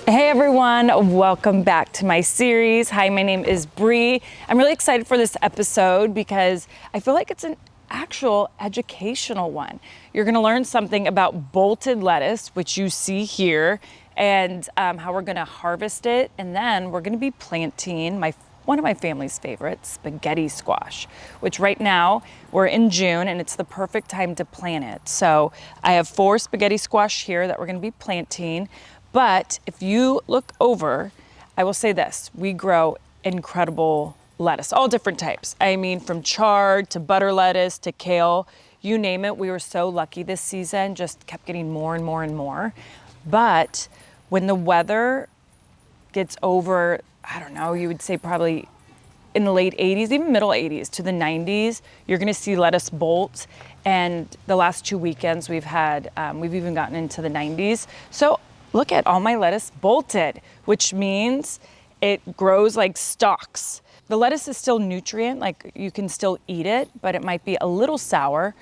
Hey everyone, welcome back to my series. Hi, my name is Brie. I'm really excited for this episode because I feel like it's an actual educational one. You're gonna learn something about bolted lettuce, which you see here, and how we're gonna harvest it. And then we're gonna be planting one of my family's favorites, spaghetti squash, which right now we're in June and it's the perfect time to plant it. So I have 4 spaghetti squash here that we're gonna be planting. But if you look over, I will say this, we grow incredible lettuce, all different types. I mean, from chard to butter lettuce to kale, you name it. We were so lucky this season, just kept getting more and more and more. But when the weather gets over, I don't know, you would say probably in the late 80s, even middle 80s to the 90s, you're gonna see lettuce bolt. And the last 2 weekends we've had, we've even gotten into the 90s. So look at all my lettuce bolted, which means it grows like stalks. The lettuce is still nutrient, like you can still eat it, but it might be a little sour.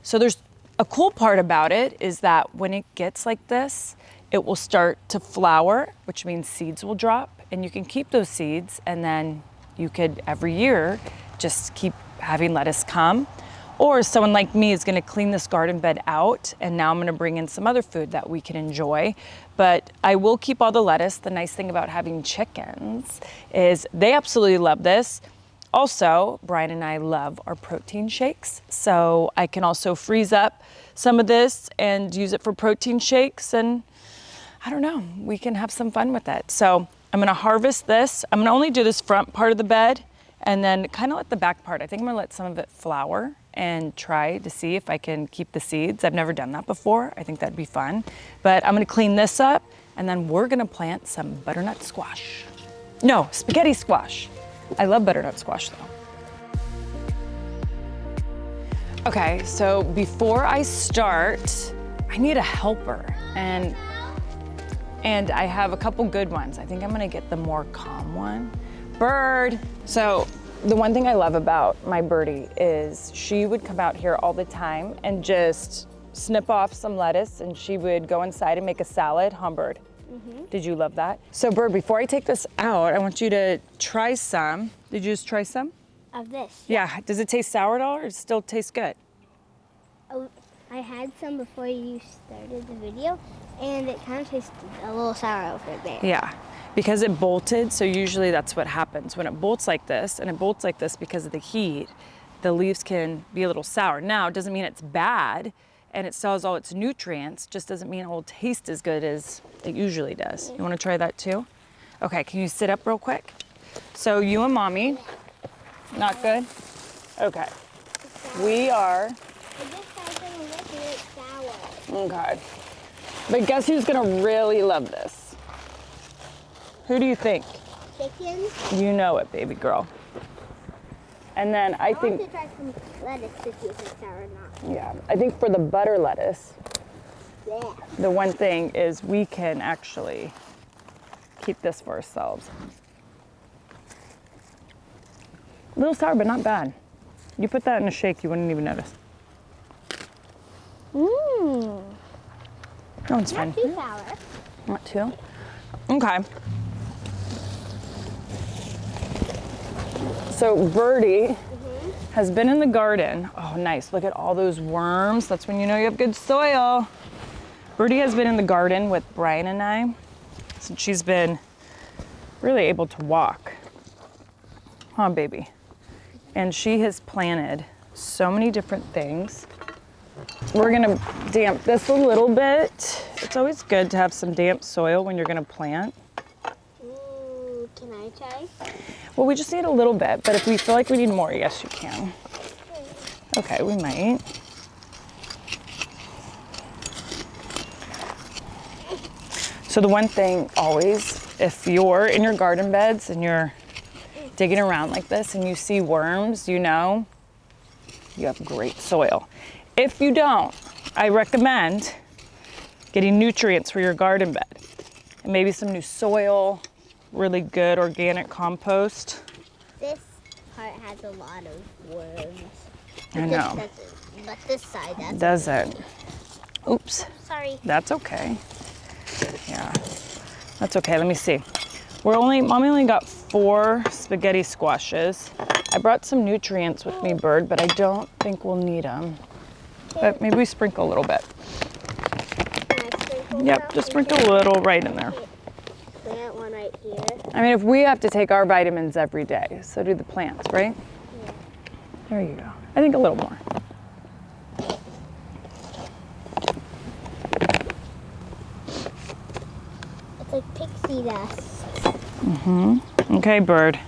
So there's a cool part about it is that when it gets like this, it will start to flower, which means seeds will drop, and you can keep those seeds, and then you could every year just keep having lettuce come. Or someone like me is gonna clean this garden bed out, and now I'm gonna bring in some other food that we can enjoy. But I will keep all the lettuce. The nice thing about having chickens is they absolutely love this. Also, Brian and I love our protein shakes. So I can also freeze up some of this and use it for protein shakes, and I don't know, we can have some fun with it. So I'm gonna harvest this. I'm gonna only do this front part of the bed and then kind of let the back part, I think I'm gonna let some of it flower and try to see if I can keep the seeds. I've never done that before. I think that'd be fun. But I'm gonna clean this up and then we're gonna plant some butternut squash. No, spaghetti squash. I love butternut squash though. Okay, so before I start, I need a helper and I have a couple good ones. I think I'm gonna get the more calm one. Bird. So the one thing I love about my birdie is she would come out here all the time and just snip off some lettuce and she would go inside and make a salad. Bird. Did you love that? So Bird, before I take this out, I want you to try some. Did you just try some? Of this? Yeah. Does it taste sour at all or does it still taste good? Oh, I had some before you started the video and it kind of tasted a little sour over there. Yeah. Because it bolted, so usually that's what happens. When it bolts like this, and it bolts like this because of the heat, the leaves can be a little sour. Now, it doesn't mean it's bad, and it still has all its nutrients, just doesn't mean it will taste as good as it usually does. You wanna try that too? Okay, can you sit up real quick? So you and Mommy, not good? Okay, we are. I just had them looking at sour. Okay, but guess who's gonna really love this? Who do you think? Chickens? You know it, baby girl. And then I think, want to try some lettuce to see if it's sour or not. yeah, I think for the butter lettuce, Yeah. the one thing is we can actually keep this for ourselves. A little sour, but not bad. You put that in a shake, you wouldn't even notice. Mmm. No, it's fine. Not too sour. Not too? Okay. So Birdie has been in the garden. Oh, nice. Look at all those worms. That's when you know you have good soil. Birdie has been in the garden with Brian and I since she's been really able to walk. Huh, baby? And she has planted so many different things. We're gonna damp this a little bit. It's always good to have some damp soil when you're gonna plant. Ooh, can I try? Well, we just need a little bit, but if we feel like we need more, yes, you can. Okay, we might. So the one thing always, if you're in your garden beds and you're digging around like this and you see worms, you know you have great soil. If you don't, I recommend getting nutrients for your garden bed and maybe some new soil, really good organic compost. This part has a lot of worms. I know. But this side doesn't. Doesn't. Oops. Sorry. That's okay. Yeah. That's okay, let me see. Mommy only got 4 spaghetti squashes. I brought some nutrients with me, Bird, but I don't think we'll need them. But maybe we sprinkle a little bit. Can I sprinkle Yep, some? just sprinkle a little right in there. Plant one right here. I mean, if we have to take our vitamins every day, so do the plants, right? Yeah. There you go. I think a little more. It's like pixie dust. Okay, Bird.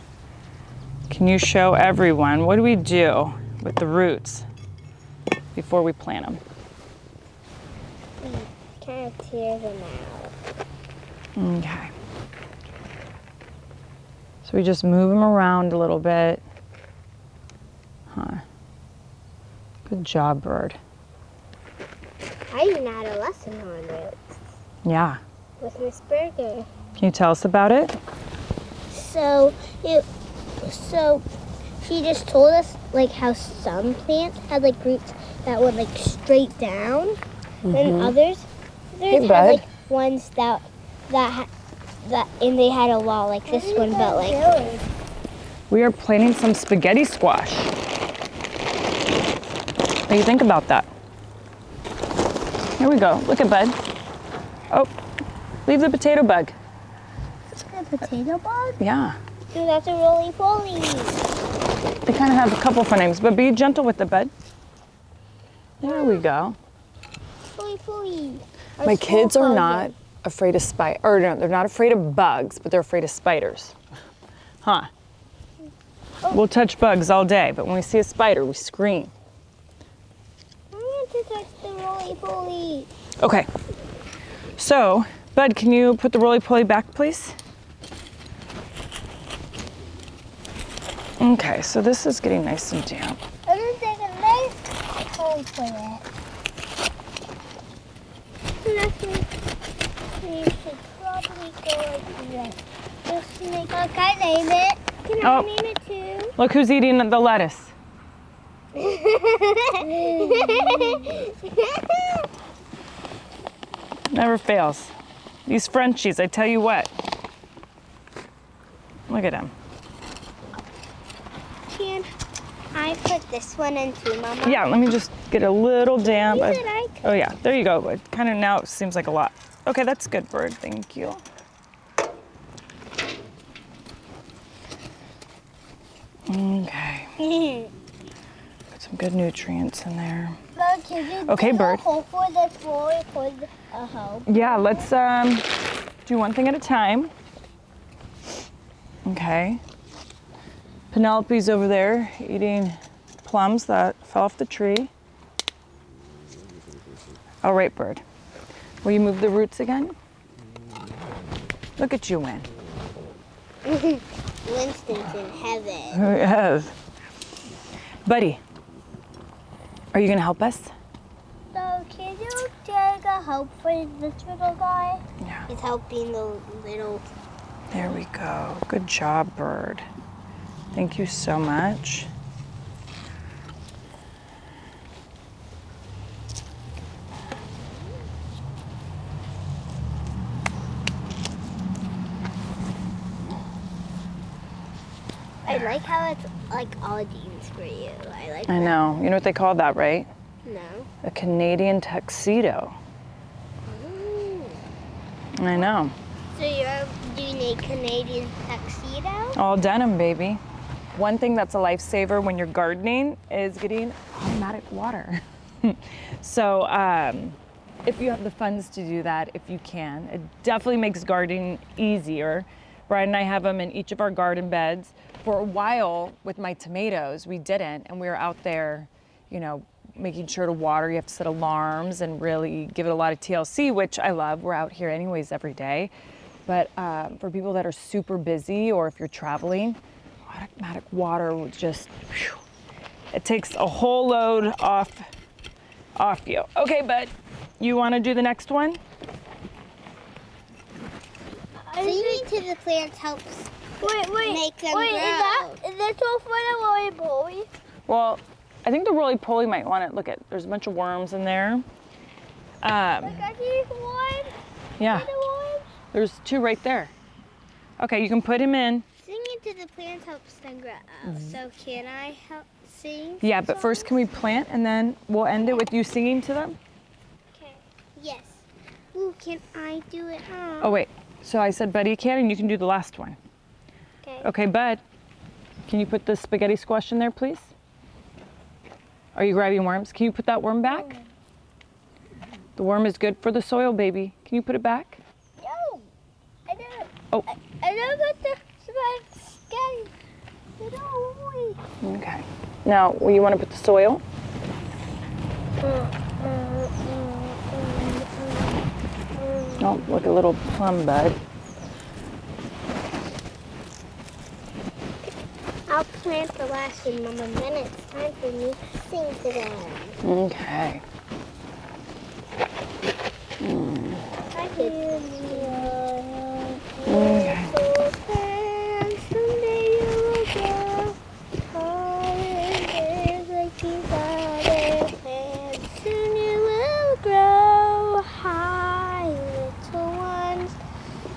Can you show everyone what do we do with the roots before we plant them? Kind of tear them out. Okay. So we just move them around a little bit. Huh. Good job, Bird. I even had a lesson on roots Yeah. with Miss Berger. Can you tell us about it? So she just told us like how some plants had like roots that went like straight down, and others had bud. like ones that and they had a wall like this one, but like We are planting some spaghetti squash. What do you think about that? Here we go. Look at Bud. Oh, leave the potato bug. a potato bug. Yeah. Dude, that's a roly-poly. They kind of have a couple fun names, but be gentle with the Bud. There we go. Roly-poly. My kids are not afraid of no, they're not afraid of bugs, but they're afraid of spiders. Huh. We'll touch bugs all day, but when we see a spider, we scream. I want to touch the roly-poly. Okay. So, Bud, can you put the roly-poly back, please? Okay, so this is getting nice and damp. I'm gonna take a nice hole for it. You should probably go like this. Just to make. Can I name it? Can I name it too? Look who's eating the lettuce. Never fails. These Frenchies, I tell you what. Look at them. Can I put this one in too, Mama? Yeah, let me just get a little damp. You said I could. Oh yeah, there you go. It kind of now seems like a lot. Okay, that's good, Bird. Thank you. Okay. Put some good nutrients in there. Mom, can you Okay, dig Bird. a hole for this boy for a hoe? Yeah, let's do one thing at a time. Okay. Penelope's over there eating plums that fell off the tree. All right, Bird. Will you move the roots again? Look at you win. Winston's in heaven. Yes. Buddy, are you gonna help us? So can you take a help for this little guy? Yeah. He's helping the little. There we go. Good job, Bird. Thank you so much. I like how it's like all jeans for you. I like I that. know. You know what they call that, right? No. A Canadian tuxedo. Ooh. I know. So you're doing a Canadian tuxedo? All denim, baby. One thing that's a lifesaver when you're gardening is getting automatic water. So if you have the funds to do that, if you can, it definitely makes gardening easier. Brian and I have them in each of our garden beds. For a while with my tomatoes, we didn't, and we were out there, you know, making sure to water. You have to set alarms and really give it a lot of TLC, which I love. We're out here anyways every day. But for people that are super busy or if you're traveling, automatic water will just, whew, it takes a whole load off you. Okay, bud, you want to do the next one? Singing to the plants helps make them grow. Is that all for the roly-poly? Well, I think the roly-poly might want it. Look at, there's a bunch of worms in there. Look at these ones. Yeah, See the ones? There's 2 right there. Okay, you can put him in. Singing to the plants helps them grow. So can I help sing? Yeah, but first can we plant and then we'll end it with you singing to them? Okay. Yes. Ooh, can I do it? Oh wait, so I said Buddy can and you can do the last one. Okay. Okay, Bud, can you put the spaghetti squash in there, please? Are you grabbing worms? Can you put that worm back? The worm is good for the soil, baby. Can you put it back? No. I don't. Oh. I don't got the spaghetti. No. Okay. Now, you want to put the soil? Oh, look, a little plum bud. I'll plant the last one, Mom, and then it's time for me to sing to them. Okay. I hear Okay. someday you will grow higher like these other plants. Soon you will grow high, little ones,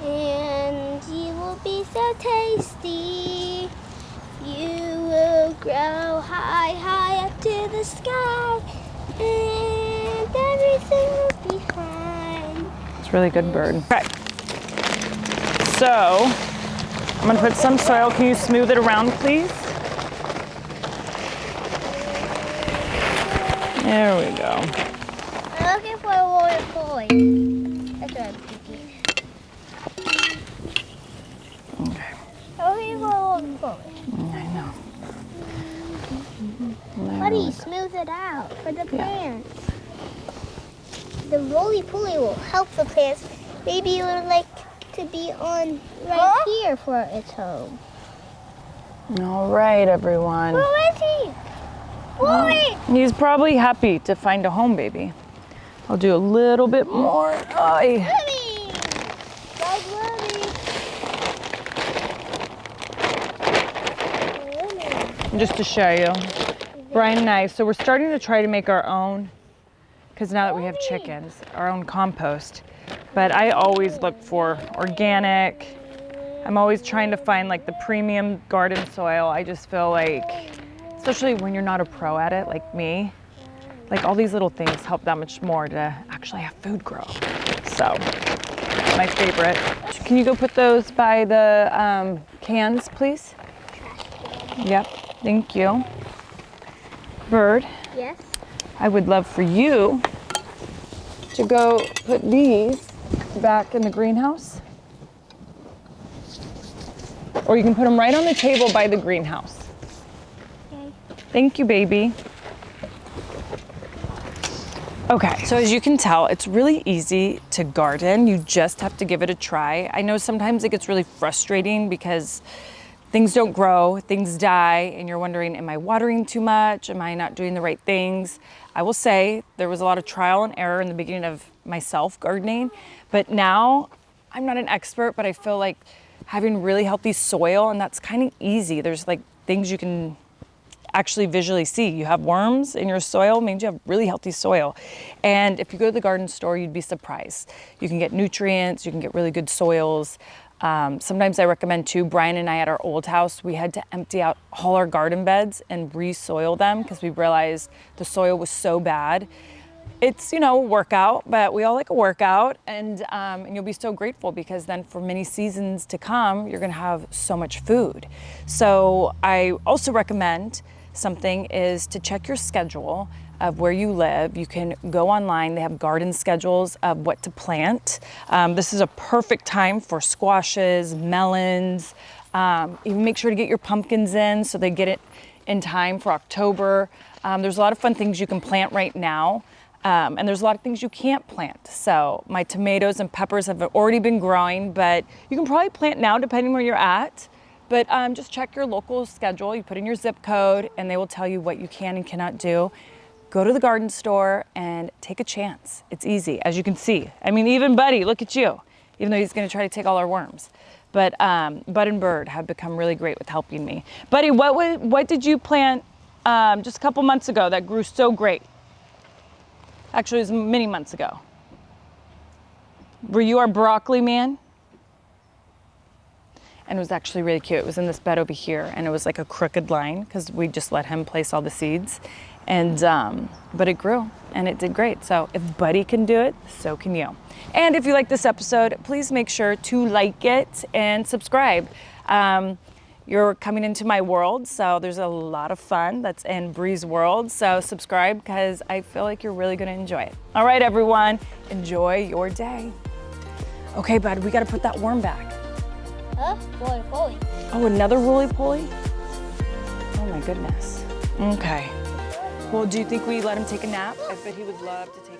and you will be so tasty. You will grow high, high up to the sky, and everything will be fine. It's really good bird. Okay. So, I'm gonna put some soil. Can you smooth it around, please? There we go. I'm looking for a roller coin. That's what I'm thinking. Okay. I'm looking for a roller coin. I know. There Buddy, we go. smooth it out for the plants. The roly-poly will help the plants. Maybe you would like to be on right here for its home. All right, everyone. Where is he? Boy! He's probably happy to find a home, baby. I'll do a little bit more. Ay. Lummy! That's Lummy. Just to show you. Brian and I, so we're starting to try to make our own, because now that we have chickens, our own compost. But I always look for organic. I'm always trying to find like the premium garden soil. I just feel like, especially when you're not a pro at it like me, like all these little things help that much more to actually have food grow. So, my favorite. Can you go put those by the cans, please? Yep, thank you. Bird, Yes? I would love for you to go put these back in the greenhouse. Or you can put them right on the table by the greenhouse. Okay. Thank you, baby. Okay, so as you can tell, it's really easy to garden. You just have to give it a try. I know sometimes it gets really frustrating because things don't grow, things die, and you're wondering, am I watering too much? Am I not doing the right things? I will say there was a lot of trial and error in the beginning of myself gardening, but now I'm not an expert, but I feel like having really healthy soil, and that's kind of easy. There's like things you can actually visually see. You have worms in your soil, means you have really healthy soil. And if you go to the garden store, you'd be surprised. You can get nutrients, you can get really good soils. Sometimes I recommend too, Brian and I at our old house, we had to empty out all our garden beds and re-soil them because we realized the soil was so bad. It's, you know, a workout, but we all like a workout, and you'll be so grateful because then for many seasons to come, you're gonna have so much food. So I also recommend something is to check your schedule of where you live. You can go online, they have garden schedules of what to plant. This is a perfect time for squashes, melons, even make sure to get your pumpkins in so they get it in time for October. There's a lot of fun things you can plant right now. And there's a lot of things you can't plant. So my tomatoes and peppers have already been growing, but you can probably plant now depending where you're at. But just check your local schedule. You put in your zip code and they will tell you what you can and cannot do. Go to the garden store and take a chance. It's easy, as you can see. I mean, even Buddy, look at you, even though he's gonna try to take all our worms. But Bud and Bird have become really great with helping me. Buddy, what did you plant just a couple months ago that grew so great? Actually, it was many months ago. Were you our broccoli man? and it was actually really cute. It was in this bed over here, and it was like a crooked line because we just let him place all the seeds. And but it grew and it did great. So if Buddy can do it, so can you. And if you like this episode, please make sure to like it and subscribe. You're coming into my world, so there's a lot of fun that's in Brie's world. So subscribe because I feel like you're really gonna enjoy it. All right, everyone, enjoy your day. Okay, bud, we gotta put that worm back. Huh? Roly-poly. Oh, another roly-poly? Oh my goodness. Okay. Well, do you think we let him take a nap? I bet he would love to take